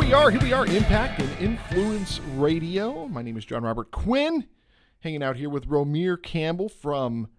Here we are, Impact and Influence Radio. My name is John Robert Quinn, hanging out here with Romear Campbell from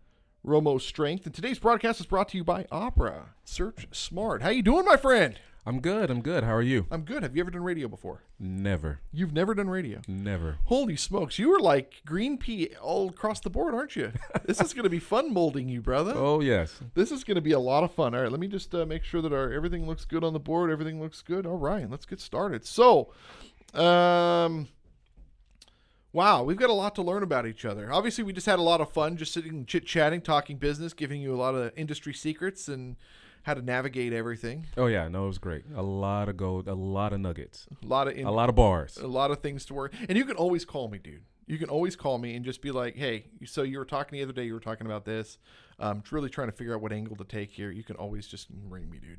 Romo Strength. And today's broadcast is brought to you by Opera. Search Smart. How you doing, my friend? I'm good. How are you? I'm good. Have you ever done radio before? Never. You've never done radio? Never. Holy smokes. You are like green pea all across the board, aren't you? This is going to be fun molding you, brother. Oh, yes. This is going to be a lot of fun. All right, let me just make sure that everything looks good on the board. Everything looks good. All right, let's get started. So, wow, we've got a lot to learn about each other. Obviously, we just had a lot of fun just sitting, chit-chatting, talking business, giving you a lot of industry secrets and how to navigate everything. Oh, yeah. No, it was great. A lot of gold, a lot of nuggets, a lot of bars, a lot of things to work. And you can always call me, dude. You can always call me and just be like, hey, so you were talking the other day, you were talking about this. Really trying to figure out what angle to take here. You can always just ring me, dude.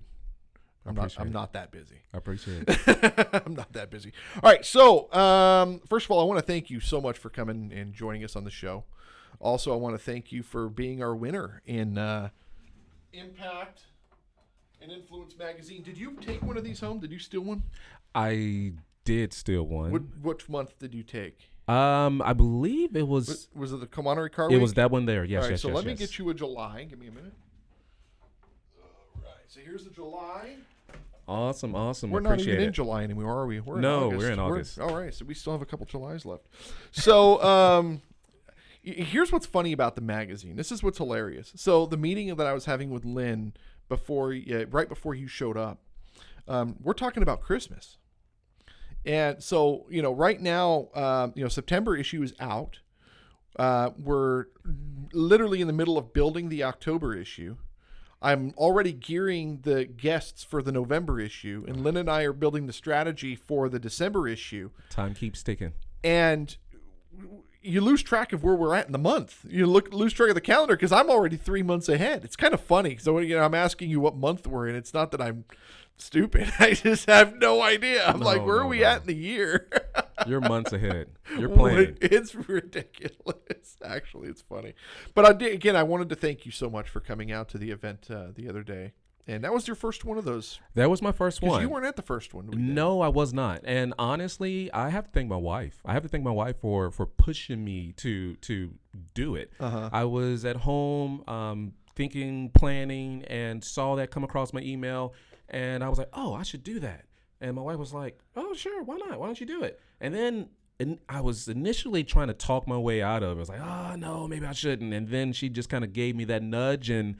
I'm not that busy. I appreciate it. I'm not that busy. All right. So, first of all, I want to thank you so much for coming and joining us on the show. Also, I want to thank you for being our winner in Impact and Influence magazine. Did you take one of these home? Did you steal one? I did steal one. Which month did you take? I believe it was. Was it the Commonwealth Car It Week? was that one there. Yes, all right, yes, so yes. let me get you a July. Give me a minute. All right. So here's the July. Awesome. We're not even in July anymore, are we? We're in August. We're in August. All right. So we still have a couple Julys left. So here's what's funny about the magazine. This is what's hilarious. So the meeting that I was having with Lynn right before you showed up, we're talking about Christmas. And so, right now, September issue is out. We're literally in the middle of building the October issue. I'm already gearing the guests for the November issue, and Lynn and I are building the strategy for the December issue. Time keeps ticking. And you lose track of where we're at in the month. You lose track of the calendar because I'm already 3 months ahead. It's kind of funny. So, I'm asking you what month we're in. It's not that I'm stupid. I just have no idea. I'm like, where are we at in the year? You're months ahead. You're planning. It's ridiculous. Actually, it's funny. But I wanted to thank you so much for coming out to the event the other day. And that was your first one of those. That was my first one. You weren't at the first one. No, I was not. And honestly, I have to thank my wife. For pushing me to do it. Uh-huh. I was at home thinking, planning, and saw that come across my email. And I was like, oh, I should do that. And my wife was like, oh, sure, why not? Why don't you do it? And then I was initially trying to talk my way out of it. I was like, oh, no, maybe I shouldn't. And then she just kind of gave me that nudge, and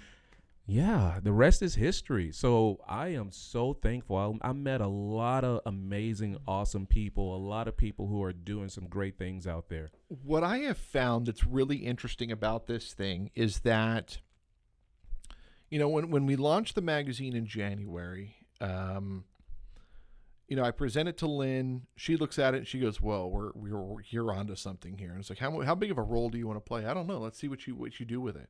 yeah, the rest is history. So I am so thankful. I met a lot of amazing, awesome people, a lot of people who are doing some great things out there. What I have found that's really interesting about this thing is that, when we launched the magazine in January, I present it to Lynn. She looks at it and she goes, "Well, you're onto something here." And it's like, how big of a role do you want to play? I don't know. Let's see what you do with it.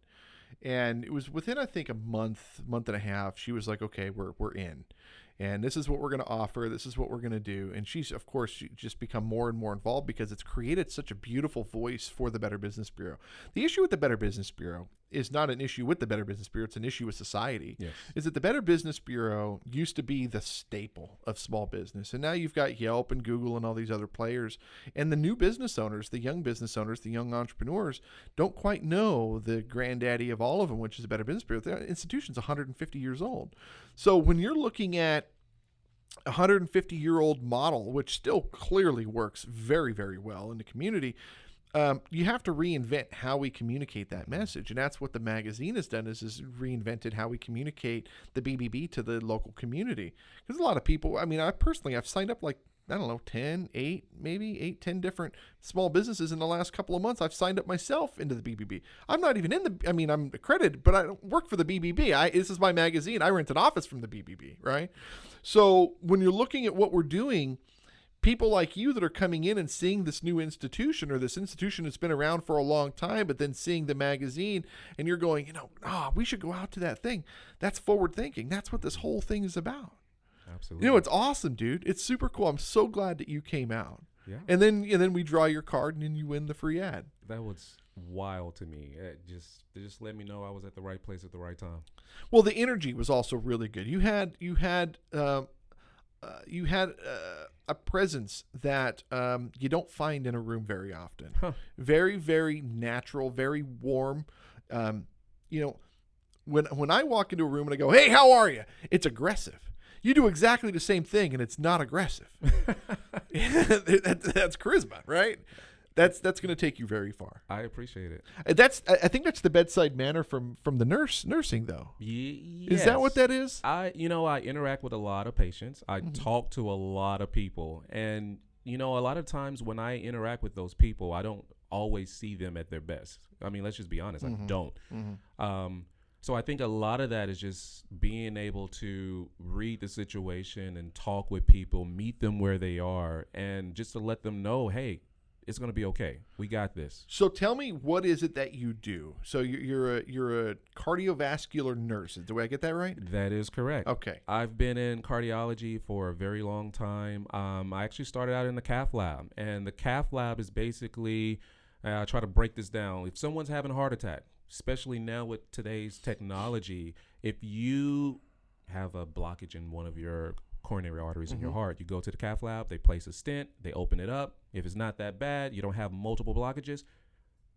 And it was within, I think, a month and a half. She was like, "Okay, we're in, and this is what we're going to offer. This is what we're going to do." And she's, of course, just become more and more involved because it's created such a beautiful voice for the Better Business Bureau. The issue with the Better Business Bureau is not an issue with the Better Business Bureau. It's an issue with society. Yes. Is that the Better Business Bureau used to be the staple of small business. And now you've got Yelp and Google and all these other players. And the new business owners, the young business owners, the young entrepreneurs don't quite know the granddaddy of all of them, which is the Better Business Bureau. The institution's 150 years old. So when you're looking at a 150-year-old model, which still clearly works very, very well in the community, you have to reinvent how we communicate that message. And that's what the magazine has done, is reinvented how we communicate the BBB to the local community. Because a lot of people, I've signed up 10 different small businesses in the last couple of months. I've signed up myself into the BBB. I'm not even I'm accredited, but I don't work for the BBB. This is my magazine. I rent an office from the BBB, right? So when you're looking at what we're doing, people like you that are coming in and seeing this new institution, or this institution that's been around for a long time, but then seeing the magazine and you're going, we should go out to that thing. That's forward thinking. That's what this whole thing is about. Absolutely. It's awesome, dude. It's super cool. I'm so glad that you came out. Yeah. And then we draw your card and then you win the free ad. That was wild to me. It just let me know I was at the right place at the right time. Well, the energy was also really good. You had a presence that you don't find in a room very often. Huh. Very, very natural, very warm. You know, when I walk into a room and I go, "Hey, how are you?" It's aggressive. You do exactly the same thing, and it's not aggressive. That's charisma, right? That's going to take you very far. I appreciate it. I think that's the bedside manner from the nursing though. Yes. Is that what that is? I interact with a lot of patients. I talk to a lot of people, and a lot of times when I interact with those people, I don't always see them at their best. I mean, let's just be honest. I don't. So I think a lot of that is just being able to read the situation and talk with people, meet them where they are, and just to let them know, hey, it's going to be okay. We got this. So tell me, what is it that you do? So you're a cardiovascular nurse. Do I get that right? That is correct. Okay. I've been in cardiology for a very long time. I actually started out in the cath lab, and the cath lab is basically, I try to break this down. If someone's having a heart attack, especially now with today's technology, if you have a blockage in one of your coronary arteries in your heart, you go to the cath lab, they place a stent, they open it up. If it's not that bad, you don't have multiple blockages,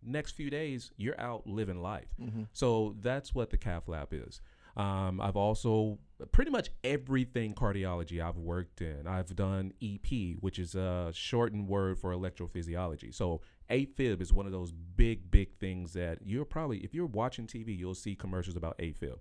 next few days, you're out living life. So that's what the cath lab is. I've also, pretty much everything cardiology I've worked in. I've done EP, which is a shortened word for electrophysiology. So AFib is one of those big, big things that you're probably, if you're watching TV, you'll see commercials about AFib.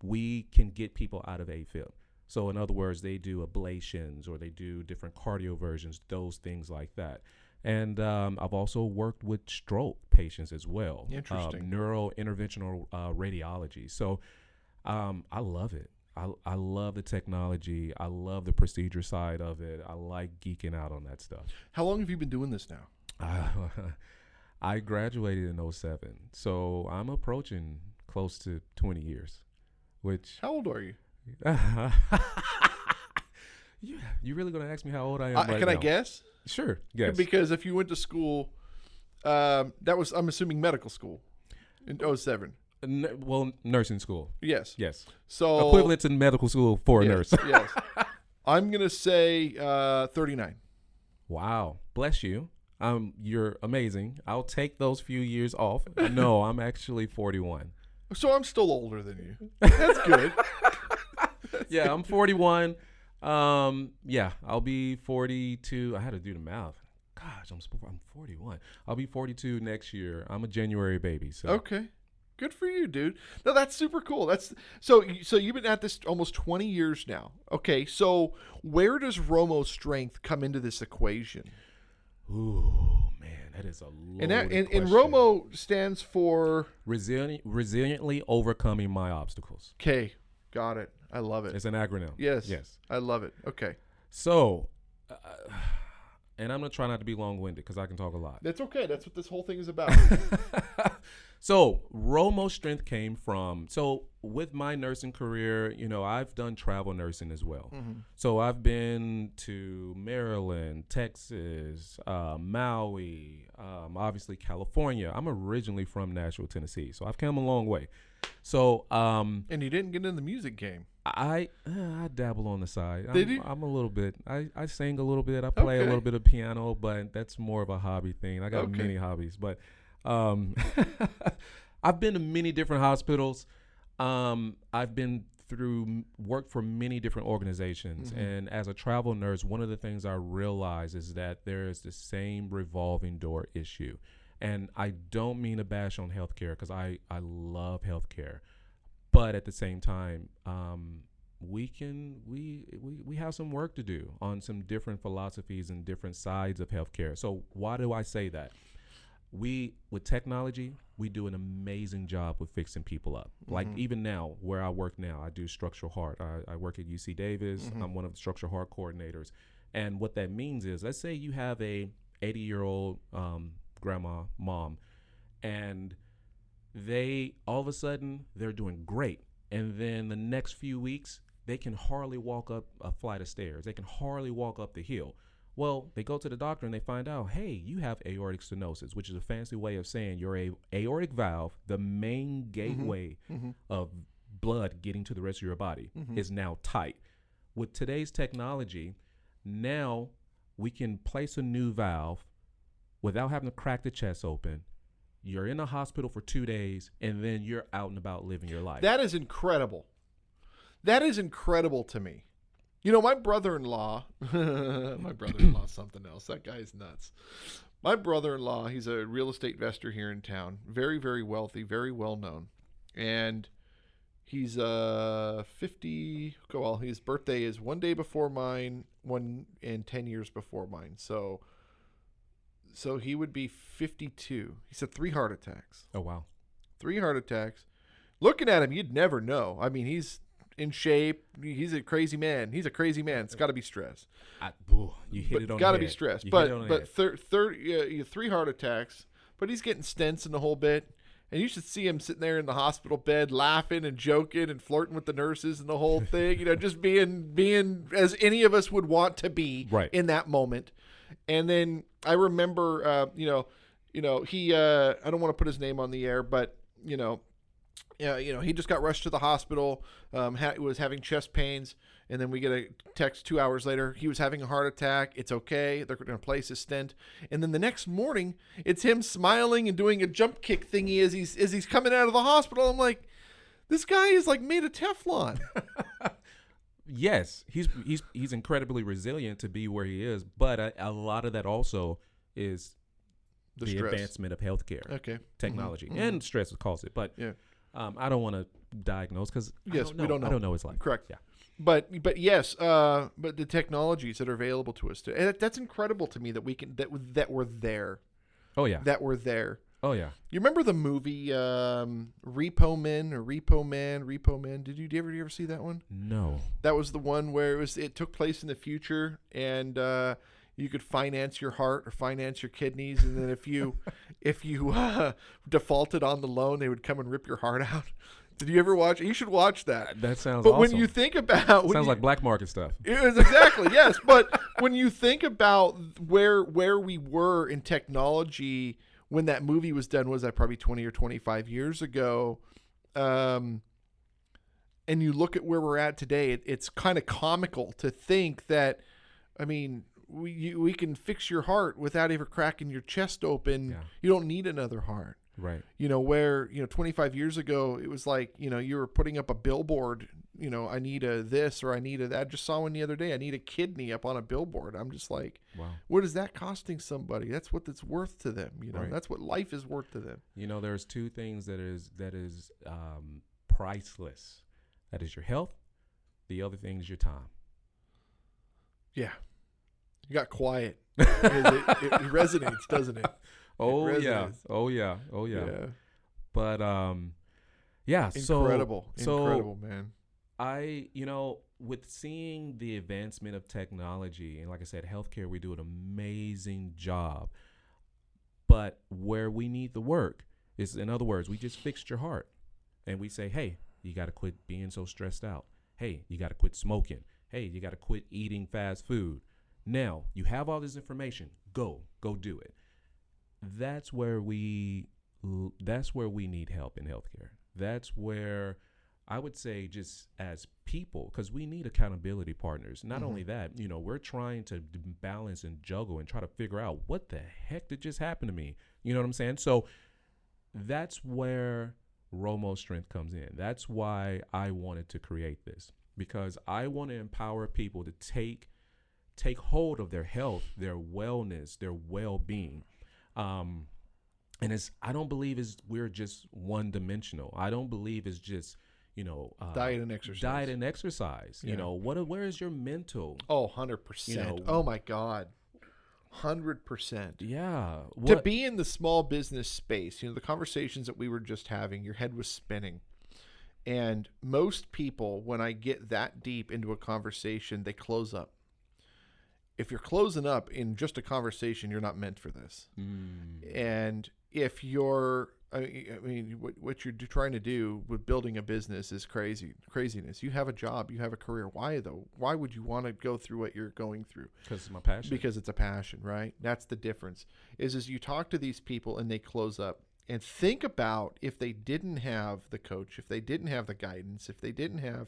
We can get people out of AFib. So in other words, they do ablations or they do different cardio versions, those things like that. And I've also worked with stroke patients as well. Interesting. Interventional radiology. So I love it. I love the technology. I love the procedure side of it. I like geeking out on that stuff. How long have you been doing this now? I graduated in 2007. So I'm approaching close to 20 years, which... How old are you? You really going to ask me how old I am right now? Can I guess? Sure, yes. Because if you went to school, that was, I'm assuming, medical school in 2007. Well, nursing school. Yes. Yes. So equivalent to medical school for a nurse. Yes. I'm going to say 39. Wow. Bless you. You're amazing. I'll take those few years off. No, I'm actually 41. So I'm still older than you. That's good. Yeah, I'm 41. Yeah, I'll be 42. I had to do the math. Gosh, I'm 41. I'll be 42 next year. I'm a January baby. So okay, good for you, dude. No, that's super cool. That's so you've been at this almost 20 years now. Okay, so where does Romo strength come into this equation? Ooh, man, that is a loaded question. And Romo stands for resiliently overcoming my obstacles. Okay, got it. I love it. It's an acronym. Yes. I love it. Okay. So, and I'm going to try not to be long-winded because I can talk a lot. That's okay. That's what this whole thing is about. So, Romo strength came from, with my nursing career, I've done travel nursing as well. So, I've been to Maryland, Texas, Maui, obviously California. I'm originally from Nashville, Tennessee. So, I've come a long way. So, and you didn't get in the music game. I dabble on the side. Did you? I'm a little bit. I sing a little bit. I play a little bit of piano, but that's more of a hobby thing. I got many hobbies, but I've been to many different hospitals. I've been worked for many different organizations, and as a travel nurse, one of the things I realize is that there is the same revolving door issue. And I don't mean to bash on healthcare because I love healthcare, but at the same time, we have some work to do on some different philosophies and different sides of healthcare. So why do I say that? With technology, we do an amazing job with fixing people up. Like even now, where I work now, I do structural heart. I work at UC Davis. I'm one of the structural heart coordinators, and what that means is, let's say you have a 80-year-old grandma, mom, and they all of a sudden they're doing great, and then the next few weeks they can hardly walk up a flight of stairs, they can hardly walk up the hill. Well, they go to the doctor and they find out, hey, you have aortic stenosis, which is a fancy way of saying your aortic valve, the main gateway of blood getting to the rest of your body, is now tight. With today's technology, now we can place a new valve without having to crack the chest open. You're in a hospital for 2 days, and then you're out and about living your life. That is incredible. That is incredible to me. You know, my brother-in-law, my brother-in-law's something else. That guy's nuts. My brother-in-law, he's a real estate investor here in town. Very, very wealthy, very well known. And he's 50. Well, his birthday is 1 day before mine, 10 years before mine. So he would be 52. He's had 3 heart attacks. Oh, wow. 3 heart attacks. Looking at him, you'd never know. I mean, he's in shape. He's a crazy man. He's a crazy man. It's got to be stress. You hit it on Got to the be head. stress. You But hit it on the head. 3 heart attacks. But he's getting stents in the whole bit. And you should see him sitting there in the hospital bed laughing and joking and flirting with the nurses and the whole thing. You know, just being as any of us would want to be in that moment. And then I remember, he, I don't want to put his name on the air, but, he just got rushed to the hospital, was having chest pains, and then we get a text 2 hours later. He was having a heart attack. It's okay. They're going to place a stent. And then the next morning, it's him smiling and doing a jump kick thingy as he's coming out of the hospital. I'm like, this guy is like made of Teflon. Yes, he's incredibly resilient to be where he is, but a lot of that also is the advancement of healthcare, technology, and stress causes it. But I don't want to diagnose because we don't know. I don't know his life. Correct. Yeah. But yes, but the technologies that are available to us, that's incredible to me that we can that we're there. Oh yeah. That we're there. Oh yeah. You remember the movie Repo Man? Did you ever see that one? No. That was the one where it took place in the future, and you could finance your heart or finance your kidneys, and then if you defaulted on the loan, they would come and rip your heart out. Did you ever watch it? You should watch that. That sounds But awesome. when you think about sounds like black market stuff. It is exactly, yes. But when you think about where we were in technology when that movie was done, was that probably 20 or 25 years ago? And you look at where we're at today, it's kind of comical to think that, I mean, we can fix your heart without ever cracking your chest open. Yeah. You don't need another heart. Right. Where 25 years ago, it was like, you were putting up a billboard, I need a this or I need a that. I just saw one the other day. I need a kidney up on a billboard. I'm just like, wow. What is that costing somebody? That's what it's worth to them. Right. That's what life is worth to them. There's 2 things that is priceless. That is your health. The other thing is your time. Yeah. You got quiet. It resonates, doesn't it? Oh yeah. But incredible, man. With seeing the advancement of technology, and like I said, healthcare, we do an amazing job. But where we need the work is, in other words, we just fixed your heart, and we say, hey, you got to quit being so stressed out. Hey, you got to quit smoking. Hey, you got to quit eating fast food. Now you have all this information. Go do it. That's where we need help in healthcare. That's where I would say, just as people, because we need accountability partners. Not only that, we're trying to balance and juggle and try to figure out what the heck did just happen to me. You know what I'm saying? So that's where Romo Strength comes in. That's why I wanted to create this, because I want to empower people to take hold of their health, their wellness, their well-being. And I don't believe we're just one dimensional. I don't believe it's just, diet and exercise. Yeah. Where is your mental? Oh, 100%. Oh my God. 100%. Yeah. To be in the small business space, the conversations that we were just having, your head was spinning. And most people, when I get that deep into a conversation, they close up. If you're closing up in just a conversation, you're not meant for this. And if you're, what you're trying to do with building a business is craziness. You have a job, you have a career. Why though? Why would you want to go through what you're going through? Because it's my passion. Because it's a passion, right? That's the difference. Is you talk to these people and they close up. And think about if they didn't have the coach, if they didn't have the guidance, if they didn't have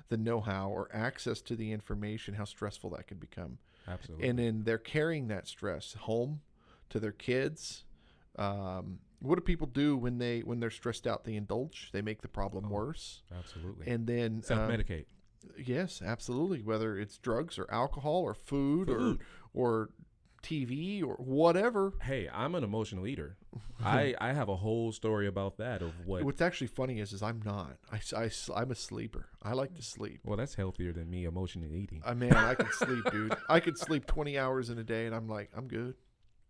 the know-how or access to the information, how stressful that could become. Absolutely. And then they're carrying that stress home to their kids. What do people do when they're stressed out? They indulge. They make the problem worse. Absolutely. And then self-medicate. Yes, absolutely. Whether it's drugs or alcohol or food. or TV or whatever. Hey, I'm an emotional eater. I have a whole story about that of what. What's actually funny is I'm not. I'm a sleeper. I like to sleep. Well, that's healthier than me emotionally eating. Man, I could sleep, dude. I could sleep 20 hours in a day, and I'm like, I'm good.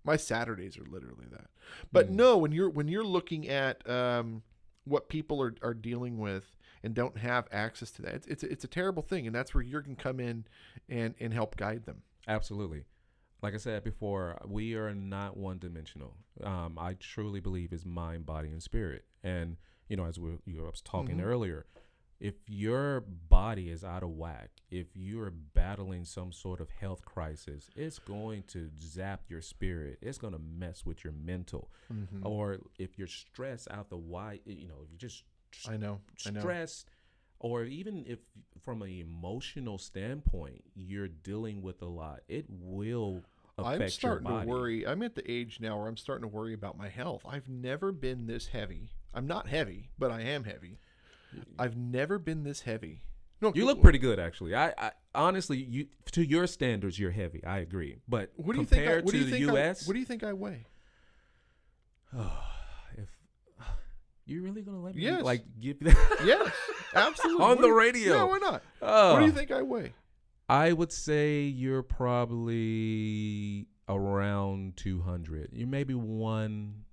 My Saturdays are literally that. But no, when you're looking at what people are dealing with and don't have access to that, it's a terrible thing, and that's where you can come in and help guide them. Absolutely. Like I said before, we are not one-dimensional. I truly believe it's mind, body, and spirit. And, as I was talking earlier, if your body is out of whack, if you're battling some sort of health crisis, it's going to zap your spirit. It's going to mess with your mental. Or if you're stressed out the why, if you're just stressed, or even if from an emotional standpoint, you're dealing with a lot, it will affect your body. I'm starting to worry. I'm at the age now where I'm starting to worry about my health. I've never been this heavy. I'm not heavy, but I am heavy. I've never been this heavy. No, you look pretty good, actually. I honestly, to your standards, you're heavy. I agree. But what do you compared think? to the U.S., what do you think I weigh? If you really gonna let me give Yes, absolutely. on the radio? Yeah, why not? What do you think I weigh? I would say you're probably around 200. You maybe one.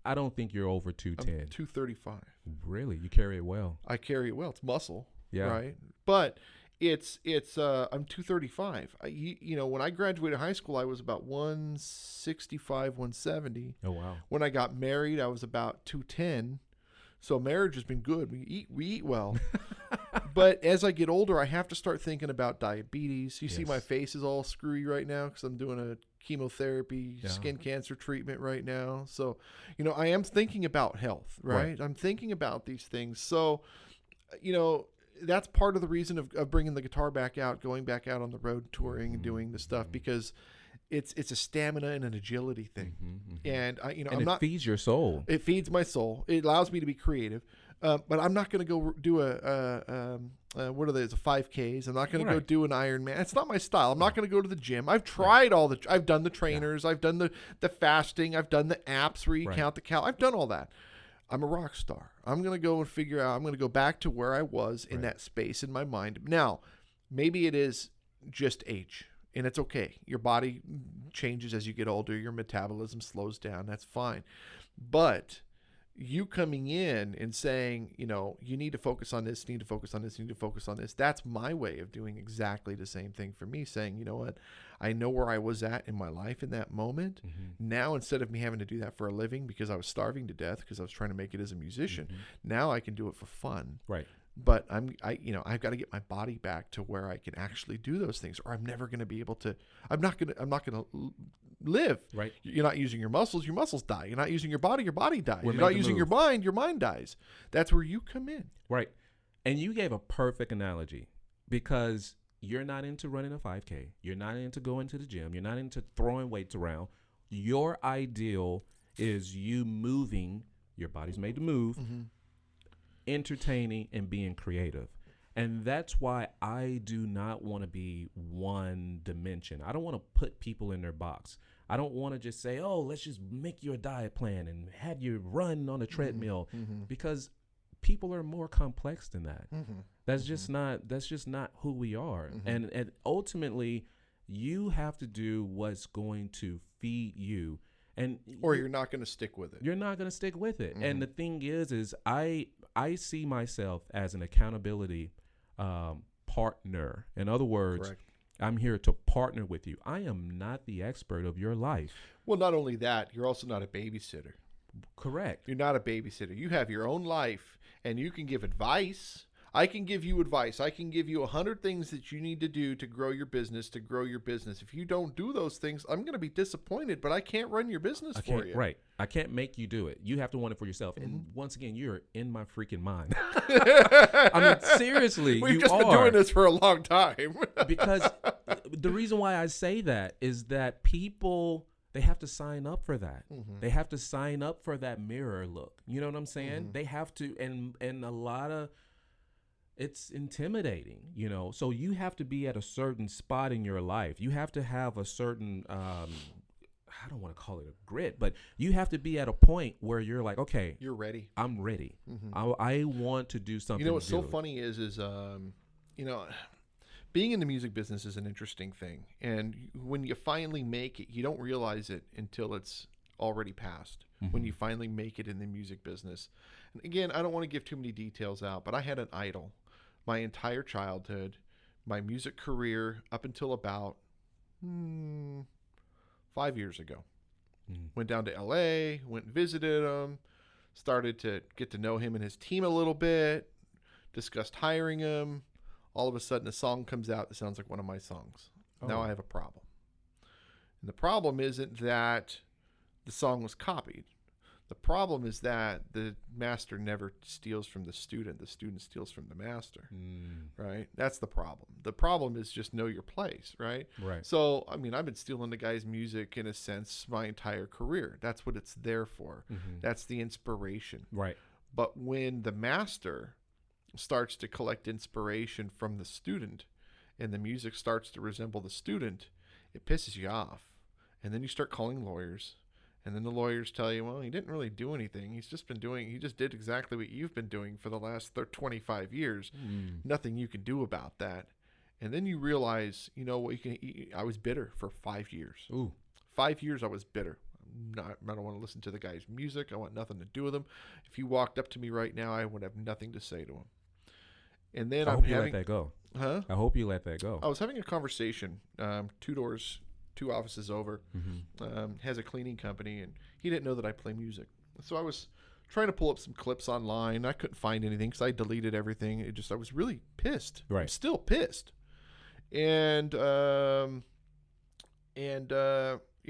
I don't think you're over 210. I'm 235. Really? You carry it well. I carry it well. It's muscle. Yeah. Right. But it's I'm 235. When I graduated high school, I was about 165, 170. Oh, wow. When I got married, I was about 210. So marriage has been good. We eat well. But as I get older, I have to start thinking about diabetes. You see my face is all screwy right now because I'm doing a chemotherapy, skin cancer treatment right now. So, I am thinking about health, right? I'm thinking about these things. So, that's part of the reason of bringing the guitar back out, going back out on the road, touring and doing the stuff, because it's a stamina and an agility thing. And it feeds your soul. It feeds my soul. It allows me to be creative. But I'm not going to go do a 5Ks. I'm not going to go do an Ironman. It's not my style. I'm not going to go to the gym. I've tried I've done the trainers. I've done the fasting. I've done the apps where you count the cal. I've done all that. I'm a rock star. I'm going to go and figure out, I'm going to go back to where I was in that space in my mind. Now, maybe it is just age, and it's okay. Your body changes as you get older. Your metabolism slows down. That's fine. But you coming in and saying, you need to focus on this, need to focus on this, need to focus on this. That's my way of doing exactly the same thing for me, saying, you know what, I know where I was at in my life in that moment. Now, instead of me having to do that for a living because I was starving to death because I was trying to make it as a musician, now I can do it for fun. Right. But I've got to get my body back to where I can actually do those things, or I'm never going to be able to. I'm not going to live. Right. You're not using your muscles die. You're not using your body dies. We're You're not making using moves. your mind dies. That's where you come in. Right. And you gave a perfect analogy, because you're not into running a 5K. You're not into going to the gym. You're not into throwing weights around. Your ideal is you moving. Your body's made to move. Entertaining and being creative. And that's why I do not want to be one dimension. I don't want to put people in their box. I don't want to just say, oh, let's just make you a diet plan and have you run on a treadmill, because people are more complex than that. That's just not who we are. And ultimately, you have to do what's going to feed you. Or you're not going to stick with it. You're not going to stick with it. And the thing is I see myself as an accountability partner. In other words, Correct. I'm here to partner with you. I am not the expert of your life. Well, not only that, you're also not a babysitter. Correct. You're not a babysitter. You have your own life, and you can give advice. I can give you advice. I can give you 100 things that you need to do to grow your business, If you don't do those things, I'm going to be disappointed, but I can't run your business for you. Right. I can't make you do it. You have to want it for yourself. And once again, you're in my freaking mind. I mean, seriously, We've just been doing this for a long time. Because the reason why I say that is that people, they have to sign up for that. They have to sign up for that mirror look. You know what I'm saying? They have to, and a lot of, it's intimidating, you know? So you have to be at a certain spot in your life. You have to have a certain, I don't want to call it a grit, but you have to be at a point where you're like, okay, you're ready. I'm ready. I want to do something. You know what's so funny is you know, being in the music business is an interesting thing. And when you finally make it, you don't realize it until it's already passed. When you finally make it in the music business. And again, I don't want to give too many details out, but I had an idol my entire childhood, my music career up until about 5 years ago. Went down to LA, went and visited him, started to get to know him and his team a little bit, discussed hiring him. All of a sudden, a song comes out that sounds like one of my songs. Now I have a problem. And the problem isn't that the song was copied. The problem is that the master never steals from the student steals from the master, right? That's the problem. The problem is just know your place, right? Right. So, I mean, I've been stealing the guy's music in a sense my entire career. That's what it's there for. That's the inspiration. Right. But when the master starts to collect inspiration from the student and the music starts to resemble the student, it pisses you off. And then you start calling lawyers. And then the lawyers tell you, well, he didn't really do anything. He just did exactly what you've been doing for the last 25 years. Nothing you can do about that. And then you realize, you know, I was bitter for 5 years. 5 years I was bitter. I don't want to listen to the guy's music. I want nothing to do with him. If he walked up to me right now, I would have nothing to say to him. And then I hope you let that go. Huh? I hope you let that go. I was having a conversation, 2 offices over, has a cleaning company, and he didn't know that I play music. So I was trying to pull up some clips online. I couldn't find anything because I deleted everything. I was really pissed. Right. I'm still pissed. And you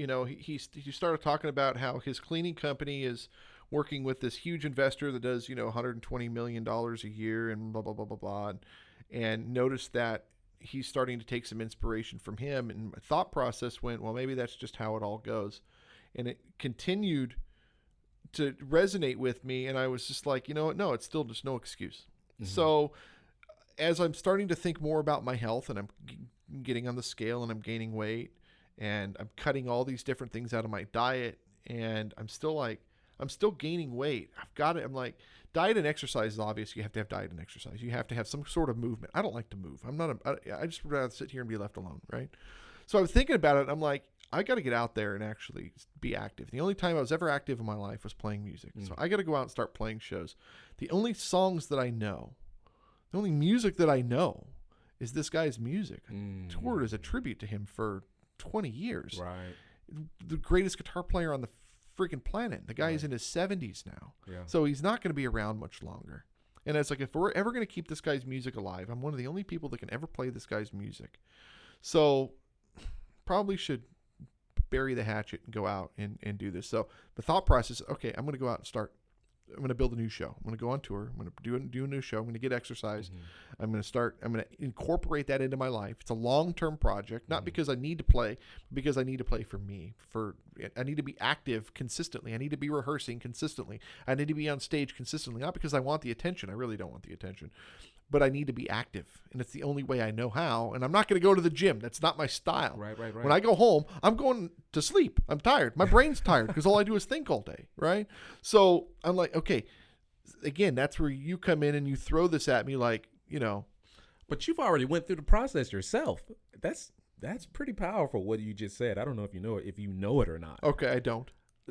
know, he started talking about how his cleaning company is working with this huge investor that does, you know, $120 million a year and blah, blah, blah, blah, blah. And noticed that he's starting to take some inspiration from him. And my thought process went, well, maybe that's just how it all goes. And it continued to resonate with me. And I was just like, you know what? No, it's still just no excuse. So as I'm starting to think more about my health and I'm getting on the scale and I'm gaining weight and I'm cutting all these different things out of my diet and I'm still gaining weight. I've got it. I'm like, diet and exercise is obvious. You have to have diet and exercise. You have to have some sort of movement. I don't like to move. I just rather sit here and be left alone, right? So I was thinking about it. I'm like, I got to get out there and actually be active. The only time I was ever active in my life was playing music. So I got to go out and start playing shows. The only songs that I know, the only music that I know is this guy's music. I toured as a tribute to him for 20 years. Right. The greatest guitar player on the freaking planet. The guy is in his 70s now. Yeah. So he's not going to be around much longer. And it's like, if we're ever going to keep this guy's music alive, I'm one of the only people that can ever play this guy's music. So probably should bury the hatchet and go out and do this. So the thought process, okay, I'm going to go out and I'm going to build a new show. I'm going to go on tour. I'm going to do a new show. I'm going to get exercise. I'm going to incorporate that into my life. It's a long-term project, not because I need to play, but because I need to play for me. I need to be active consistently. I need to be rehearsing consistently. I need to be on stage consistently, not because I want the attention. I really don't want the attention. But I need to be active, and it's the only way I know how. And I'm not going to go to the gym. That's not my style. Right. When I go home, I'm going to sleep. I'm tired. My brain's tired because all I do is think all day, right? So I'm like, okay, again, that's where you come in and you throw this at me like, you know. But you've already went through the process yourself. That's pretty powerful what you just said. I don't know if you know it or not. Okay, I don't.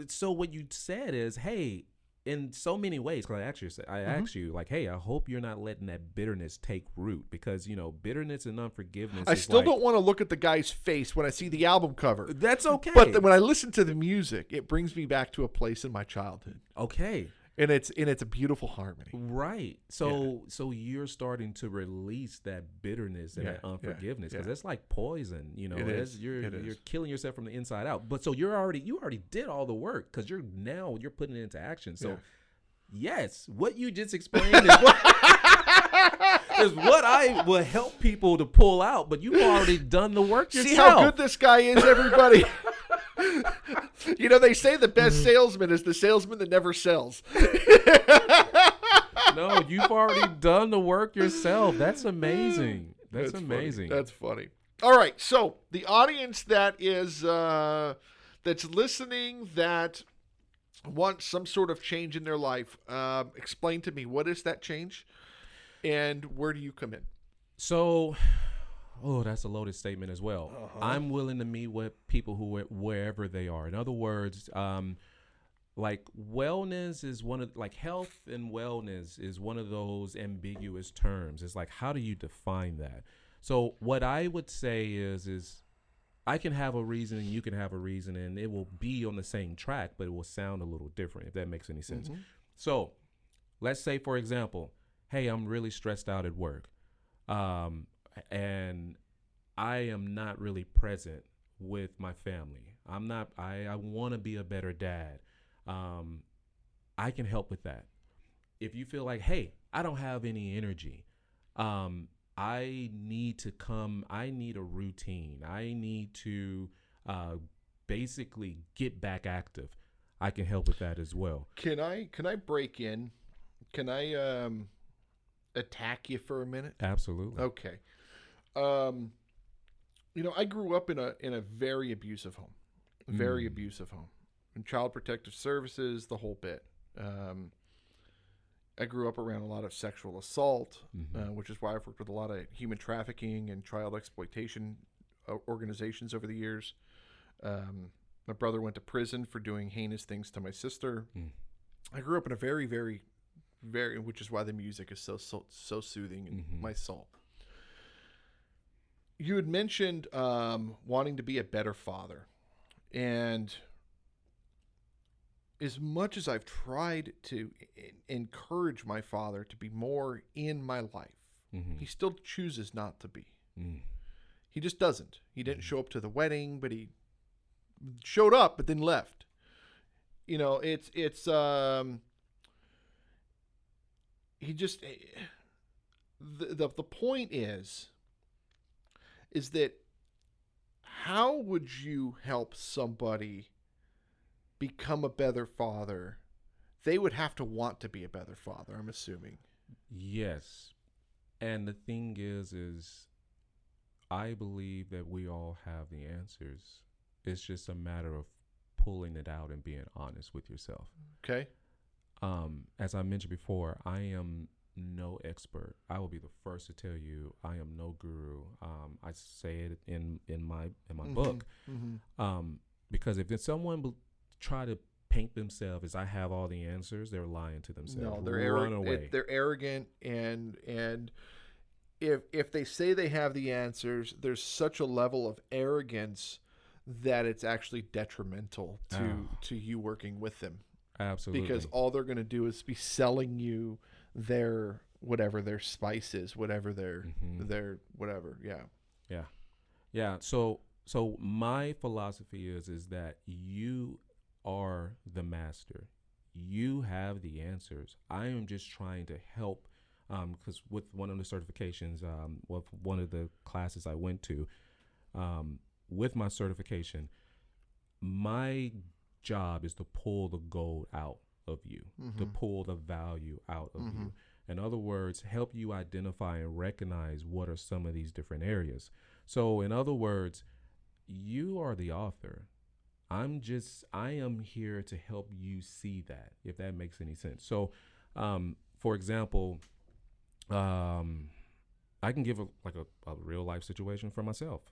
So what you said is, hey, in so many ways, because I asked you, like, hey, I hope you're not letting that bitterness take root, because, you know, bitterness and unforgiveness. I still don't want to look at the guy's face when I see the album cover. That's okay. But when I listen to the music, it brings me back to a place in my childhood. Okay. And it's a beautiful harmony. Right. So you're starting to release that bitterness and that unforgiveness, because it's like poison, you know. You're killing yourself from the inside out. But so you already did all the work, because you're putting it into action. So yes, what you just explained is what I will help people to pull out, but you've already done the work yourself. See how good this guy is, everybody. You know, they say the best salesman is the salesman that never sells. No, you've already done the work yourself. That's amazing. That's amazing. Funny. That's funny. All right, so the audience that is that's listening, that wants some sort of change in their life, explain to me, what is that change, and where do you come in? So, that's a loaded statement as well. I'm willing to meet with people wherever they are. In other words, like wellness is health and wellness is one of those ambiguous terms. It's like, how do you define that? So what I would say is I can have a reason and you can have a reason, and it will be on the same track, but it will sound a little different, if that makes any sense. So let's say, for example, hey, I'm really stressed out at work. And I am not really present with my family. I want to be a better dad. I can help with that. If you feel like, hey, I don't have any energy, I need a routine. I need to basically get back active. I can help with that as well. Can I break in? Can I attack you for a minute? Absolutely. Okay. You know, I grew up in a very abusive home, and Child Protective Services, the whole bit. I grew up around a lot of sexual assault, which is why I've worked with a lot of human trafficking and child exploitation organizations over the years. My brother went to prison for doing heinous things to my sister. I grew up in a very, very, very, which is why the music is so soothing in my soul. You had mentioned wanting to be a better father. And as much as I've tried to encourage my father to be more in my life, he still chooses not to be. He just doesn't. He didn't show up to the wedding, but he showed up, but then left. You know, it's he just, the point is that how would you help somebody become a better father? They would have to want to be a better father, I'm assuming. Yes. And the thing is I believe that we all have the answers. It's just a matter of pulling it out and being honest with yourself. Okay. As I mentioned before, I am no expert. I will be the first to tell you I am no guru. I say it in my book. Because if someone try to paint themselves as I have all the answers, they're lying to themselves. No, they're arrogant. They're arrogant, and if they say they have the answers, there's such a level of arrogance that it's actually detrimental to you working with them. Absolutely. Because all they're going to do is be selling you their whatever their spice is, whatever their whatever. Yeah. So my philosophy is that you are the master. You have the answers. I am just trying to help, because with one of the certifications, with one of the classes I went to, with my certification, my job is to pull the gold out of you, to pull the value out of you. In other words, help you identify and recognize what are some of these different areas. So in other words, you are the author. I am here to help you see that, if that makes any sense. So, for example, I can give a real life situation for myself.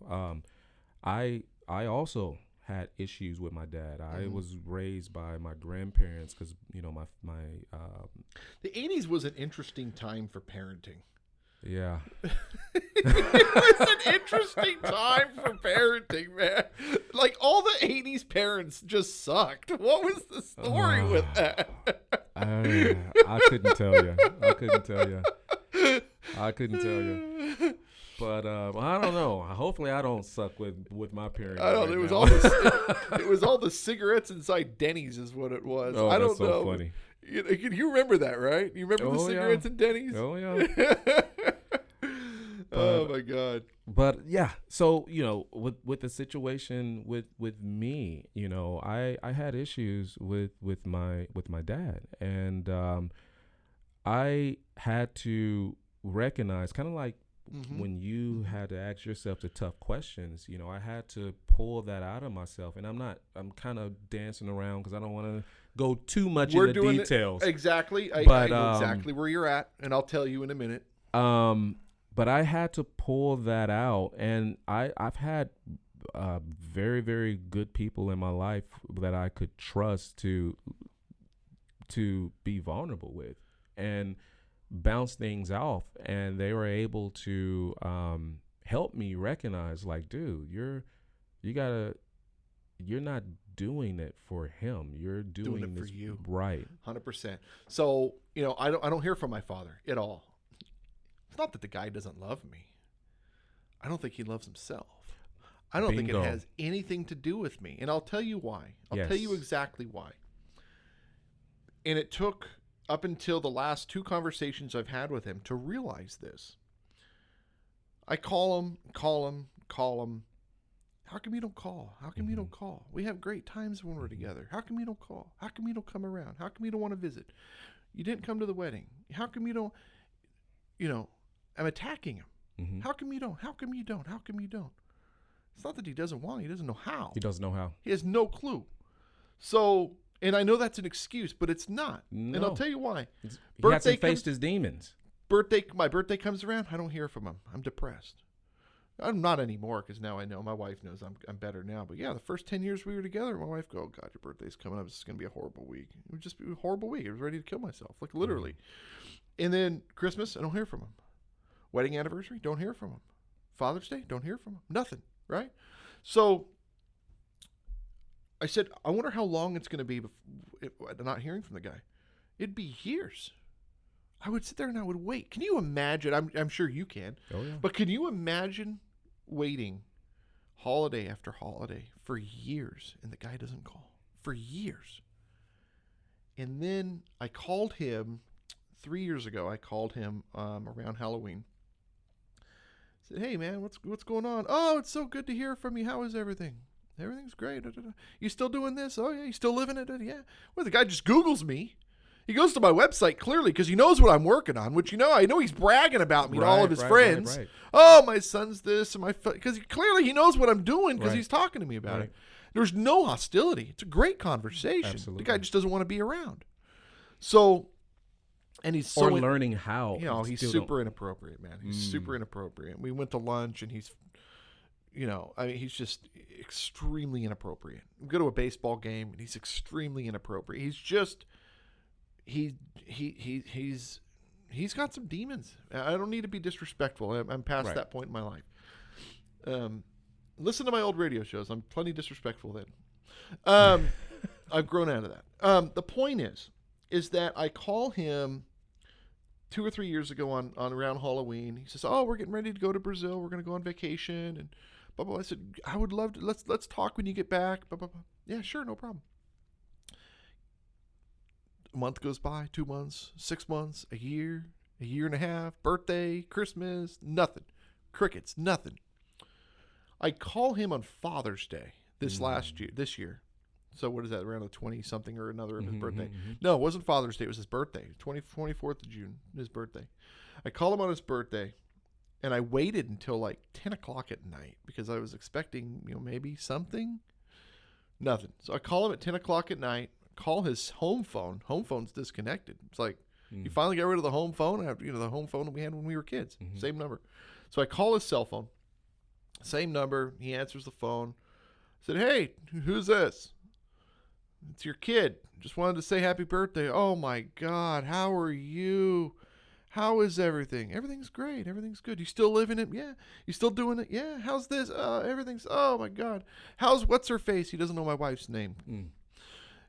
I also had issues with my dad. I was raised by my grandparents because, my the 80s was an interesting time for parenting. Yeah. It was an interesting time for parenting, man. Like, all the 80s parents just sucked. What was the story with that? I couldn't tell you. I couldn't tell you. But I don't know. Hopefully, I don't suck with my period. I don't. Right It was now. all it was all the cigarettes inside Denny's is what it was. Oh, I don't that's so know. funny. You remember that, right? You remember the Oh, yeah. cigarettes in Denny's? Oh yeah. Oh my God. But yeah, so with the situation with me, I had issues with my dad, and I had to recognize, kind of like when you had to ask yourself the tough questions, I had to pull that out of myself, and I'm kind of dancing around because I don't want to go too much into details. Exactly. I know exactly where you're at, and I'll tell you in a minute. But I had to pull that out, and I've had very, very good people in my life that I could trust to be vulnerable with and bounce things off, and they were able to help me recognize, like, dude, you're not doing it for him. You're doing it this for you, right? 100%. So I don't hear from my father at all. It's not that the guy doesn't love me. I don't think he loves himself. I don't think it has anything to do with me. And I'll tell you why. I'll tell you exactly why. And it took up until the last 2 conversations I've had with him to realize this. I call him. How come you don't call? How come you don't call? We have great times when we're together. How come you don't call? How come you don't come around? How come you don't want to visit? You didn't come to the wedding. How come you don't, I'm attacking him. Mm-hmm. How come you don't? How come you don't? How come you don't? It's not that he doesn't want it. He doesn't know how. He doesn't know how. He has no clue. So, and I know that's an excuse, but it's not. No. And I'll tell you why. He hasn't faced his demons. My birthday comes around, I don't hear from him. I'm depressed. I'm not anymore because now I know. My wife knows I'm better now. But yeah, the first 10 years we were together, my wife go, "Oh God, your birthday's coming up. It's going to be a horrible week." It would just be a horrible week. I was ready to kill myself, like literally. Mm-hmm. And then Christmas, I don't hear from him. Wedding anniversary, don't hear from him. Father's Day, don't hear from him. Nothing, right? So I said, I wonder how long it's going to be not hearing from the guy. It'd be years. I would sit there and I would wait. Can you imagine? I'm sure you can. Oh, yeah. But can you imagine waiting holiday after holiday for years and the guy doesn't call? For years. And then I called him 3 years ago. I called him around Halloween. I said, "Hey, man, what's going on?" "Oh, it's so good to hear from you. How is everything?" "Everything's great. You still doing this?" "Oh, yeah." "You still living it?" "Yeah." Well, the guy just Googles me. He goes to my website clearly because he knows what I'm working on, which, I know he's bragging about me to all of his friends. Right. "Oh, my son's this," and because clearly he knows what I'm doing because he's talking to me about it. There's no hostility. It's a great conversation. Absolutely. The guy just doesn't want to be around. So, and he's so learning how. He's super inappropriate, man. He's super inappropriate. We went to lunch and he's, he's just extremely inappropriate. We go to a baseball game and he's extremely inappropriate. He's just, he's got some demons. I don't need to be disrespectful. I'm past that point in my life. Listen to my old radio shows. I'm plenty disrespectful then. I've grown out of that. The point is that I call him 2 or 3 years ago on around Halloween. He says, "Oh, we're getting ready to go to Brazil. We're going to go on vacation." And blah, blah. I said, "I would love to. Let's talk when you get back." Blah, blah, blah. "Yeah, sure, no problem." A month goes by, 2 months, 6 months, a year and a half, birthday, Christmas, nothing. Crickets, nothing. I call him on Father's Day this year. So what is that, around the 20-something or another of his birthday? Mm-hmm. No, it wasn't Father's Day. It was his birthday, 24th of June, his birthday. I call him on his birthday, and I waited until like 10 o'clock at night because I was expecting, maybe something. Nothing. So I call him at 10 o'clock at night, call his home phone. Home phone's disconnected. It's like, you finally got rid of the home phone after, the home phone that we had when we were kids. Mm-hmm. Same number. So I call his cell phone. Same number. He answers the phone. I said, "Hey, who's this?" "It's your kid. Just wanted to say happy birthday." "Oh my God, how are you? How is everything?" "Everything's great. Everything's good." "You still living it?" "Yeah." "You still doing it?" "Yeah." "How's this?" Everything's, oh my God. What's her face?" He doesn't know my wife's name.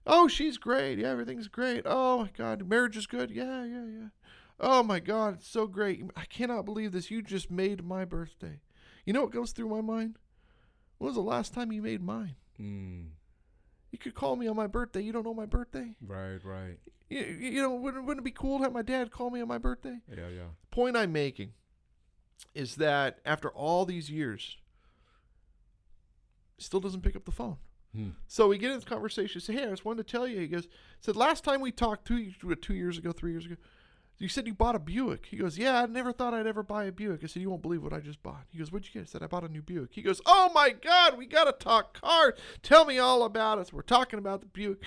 Oh, she's great. Yeah, everything's great. Oh my God, marriage is good. Yeah, yeah, yeah. Oh my God, it's so great. I cannot believe this. You just made my birthday. You know what goes through my mind? When was the last time you made mine? You could call me on my birthday. You don't know my birthday. Right. You know, wouldn't it be cool to have my dad call me on my birthday? Yeah. Point I'm making is that after all these years, still doesn't pick up the phone. So we get in this conversation. Say, hey, I just wanted to tell you. He goes, said last time we talked 2 years ago, 3 years ago, you said you bought a Buick. He goes, yeah, I never thought I'd ever buy a Buick. I said, you won't believe what I just bought. He goes, what'd you get? I said, I bought a new Buick. He goes, oh my God, we got to talk cars. Tell me all about it. So we're talking about the Buick.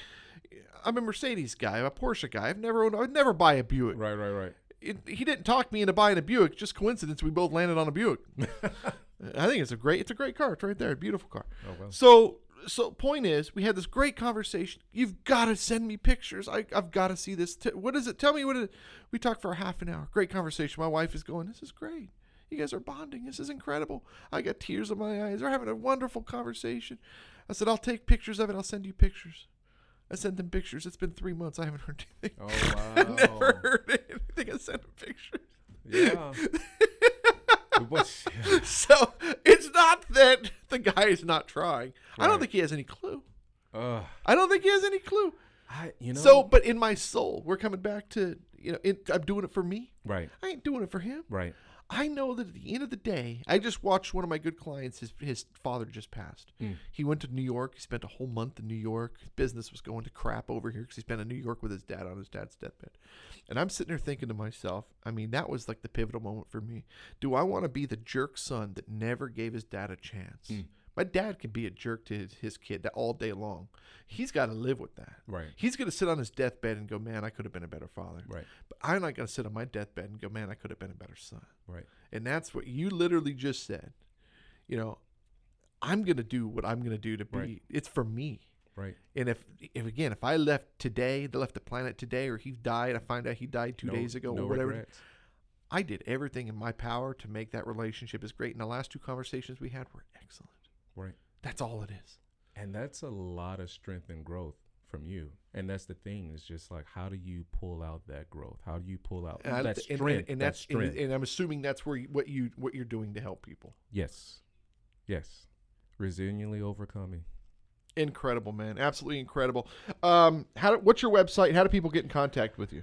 I'm a Mercedes guy. I'm a Porsche guy. I'd never buy a Buick. Right. He didn't talk me into buying a Buick. Just coincidence. We both landed on a Buick. I think it's a great car. It's right there. A beautiful car. Oh, well. So point is, we had this great conversation. You've got to send me pictures. I've got to see this. What is it? Tell me what it is. We talked for a half an hour. Great conversation. My wife is going, this is great. You guys are bonding. This is incredible. I got tears in my eyes. They're having a wonderful conversation. I said, I'll take pictures of it. I'll send you pictures. I sent them pictures. It's been 3 months. I haven't heard anything. Oh, wow. I never heard anything. I sent them pictures. Yeah. So it's not that the guy is not trying. Right. I don't think he has any clue. I don't think he has any clue. So, but in my soul, we're coming back to, I'm doing it for me. Right. I ain't doing it for him. Right. I know that at the end of the day, I just watched one of my good clients. His father just passed. He went to New York. He spent a whole month in New York. His business was going to crap over here because he spent in New York with his dad on his dad's deathbed. And I'm sitting there thinking to myself, I mean, that was like the pivotal moment for me. Do I want to be the jerk son that never gave his dad a chance? My dad can be a jerk to his kid all day long. He's got to live with that. Right. He's going to sit on his deathbed and go, man, I could have been a better father. Right. But I'm not going to sit on my deathbed and go, man, I could have been a better son. Right. And that's what you literally just said. I'm going to do what I'm going to do to be. Right. It's for me. Right. And if I left the planet today, or he died, I find out he died 2 days ago or whatever. Regrets. I did everything in my power to make that relationship as great. And the last 2 conversations we had were excellent. Right. That's all it is. And that's a lot of strength and growth from you. And that's the thing, is just like, how do you pull out that growth? How do you pull out that strength? And that's strength. And I'm assuming that's where what you're doing to help people. Yes. Resiliently overcoming. Incredible, man. Absolutely incredible. What's your website? How do people get in contact with you?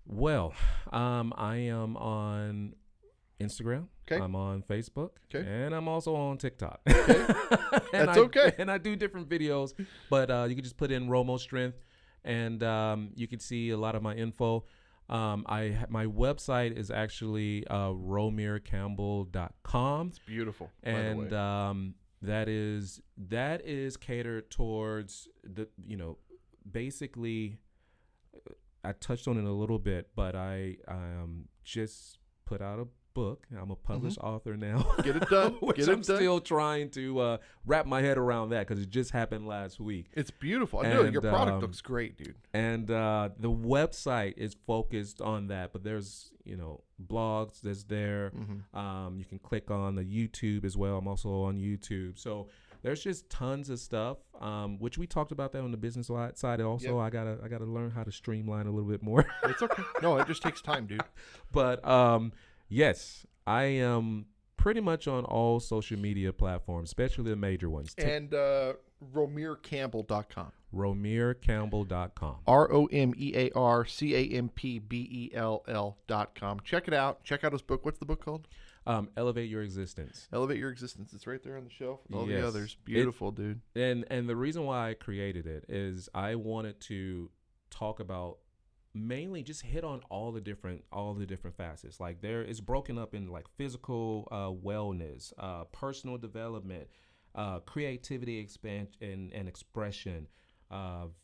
Well, I am on Instagram. Okay. I'm on Facebook. Okay. And I'm also on TikTok. Okay. That's okay. And I do different videos, but you can just put in Romo Strength, and you can see a lot of my info. My website is actually romearcampbell.com. It's beautiful. And by the way. That is catered towards the, basically, I touched on it a little bit, but I just put out a book. I'm a published author now. Get it done. Which I'm still trying to wrap my head around that, because it just happened last week. It's beautiful. I know your product looks great, dude. And the website is focused on that, but there's blogs that's there. You can click on the YouTube as well. I'm also on YouTube. So there's just tons of stuff, which we talked about that on the business side. Also, yep. I gotta learn how to streamline a little bit more. It's okay. No, it just takes time, dude. But yes, I am pretty much on all social media platforms, especially the major ones. And RomearCampbell.com. RomearCampbell.com. RomearCampbell.com. Check it out. Check out his book. What's the book called? Elevate Your Existence. Elevate Your Existence. It's right there on the shelf with all the others. Beautiful, dude. And the reason why I created it is I wanted to talk about, mainly just hit on all the different facets. Like, there is broken up in like physical wellness, personal development, creativity, expansion and expression,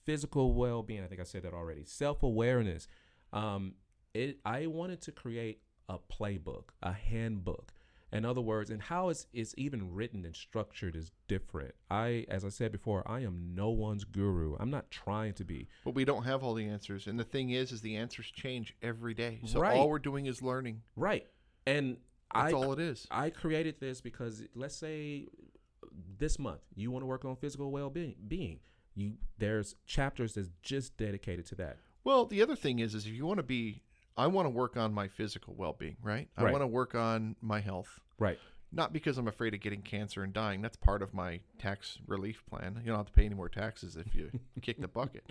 physical well-being. I think I said that already. Self-awareness. I wanted to create a playbook, a handbook. In other words, and how it's even written and structured is different. As I said before, I am no one's guru. I'm not trying to be. But we don't have all the answers. And the thing is the answers change every day. So right. All we're doing is learning. Right. And that's all it is. I created this because, let's say this month you want to work on physical well-being. there's chapters that's just dedicated to that. Well, the other thing is if you want to be, I want to work on my physical well-being, right? I Right. want to work on my health. Right. Not because I'm afraid of getting cancer and dying. That's part of my tax relief plan. You don't have to pay any more taxes if you kick the bucket.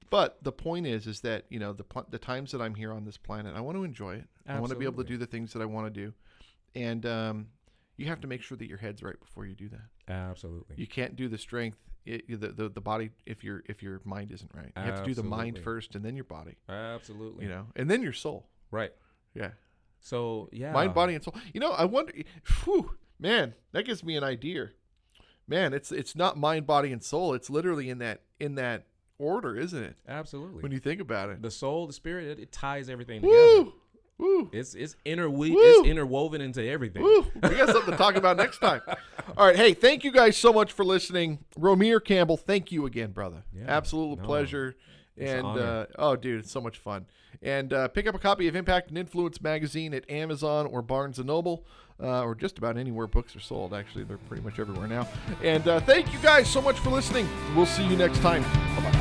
But the point is that, you know, the times that I'm here on this planet, I want to enjoy it. I want to be able to Absolutely. do the things that I want to do. And you have to make sure that your head's right before you do that. Absolutely. You can't do the strength, the body, if your mind isn't right. You have to do the mind Absolutely. first and then your body, Absolutely. you know, and then your soul. Right. Yeah. So yeah. Mind, body, and soul. You know, I wonder, man, that gives me an idea. Man, it's not mind, body, and soul. It's literally in that order, isn't it? Absolutely. When you think about it. The soul, the spirit, it ties everything together. Woo! It's Woo! interwoven into everything. Woo! We got something to talk about next time. All right. Hey, thank you guys so much for listening. Romear Campbell, thank you again, brother. Yeah, Absolute pleasure. It's an honor. Oh, dude, it's so much fun. And pick up a copy of Impact and Influence magazine at Amazon or Barnes & Noble, or just about anywhere books are sold. Actually, they're pretty much everywhere now. And thank you guys so much for listening. We'll see you next time. Bye-bye.